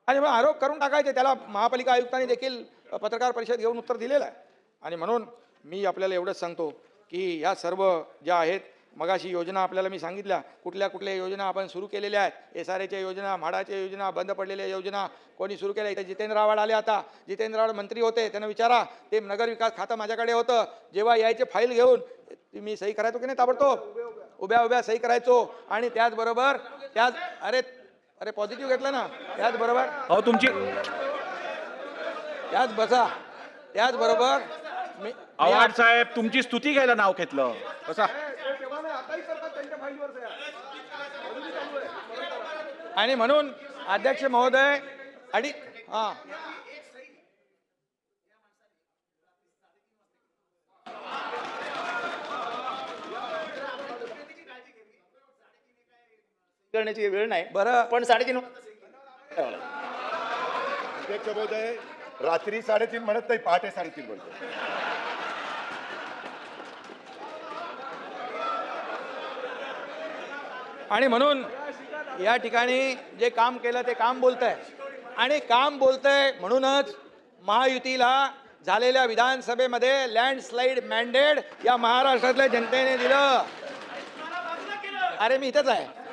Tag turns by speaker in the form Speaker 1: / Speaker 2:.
Speaker 1: आणि मग आरोप करून टाकायचे. त्याला महापालिका आयुक्तांनी देखील पत्रकार परिषद घेऊन उत्तर दिलेलं आहे. आणि म्हणून मी आपल्याला एवढंच सांगतो की ह्या सर्व ज्या आहेत, मगाशी योजना आपल्याला मी सांगितल्या, कुठल्या कुठल्या योजना आपण सुरू केलेल्या आहेत. SRAच्या योजना, म्हाडाच्या योजना, बंद पडलेल्या योजना कोणी सुरू केल्या. इथे जितेंद्र आव्हाड आले. आता जितेंद्र आव्हाड मंत्री होते, त्यांना विचारा, ते नगर विकास खातं माझ्याकडे होतं. जेव्हा यायचे फाईल घेऊन मी सही करायचो की नाही, ताबडतोब उभ्या उभ्या सही करायचो. आणि त्याचबरोबर अरे अरे पॉझिटिव्ह घेतलं ना, त्याचबरोबर
Speaker 2: अहो तुमची
Speaker 1: त्याचबरोबर
Speaker 2: आव्हाड साहेब तुमची स्तुती घ्यायला नाव घेतलं बसा.
Speaker 1: आणि म्हणून अध्यक्ष महोदय हां
Speaker 3: करण्याची वेळ नाही.
Speaker 1: बरं.
Speaker 3: पण 3:30
Speaker 4: अध्यक्ष महोदय, रात्री 3:30 म्हणत नाही, पहाटे 3:30 म्हणतो.
Speaker 1: आणि म्हणून या ठिकाणी जे काम केलं ते काम बोलतंय. आणि काम बोलतंय म्हणूनच महायुतीला झालेल्या विधानसभेमध्ये लँडस्लाईड मॅन्डेट या महाराष्ट्रातल्या जनतेने दिलं. अरे मी इथेच आहे.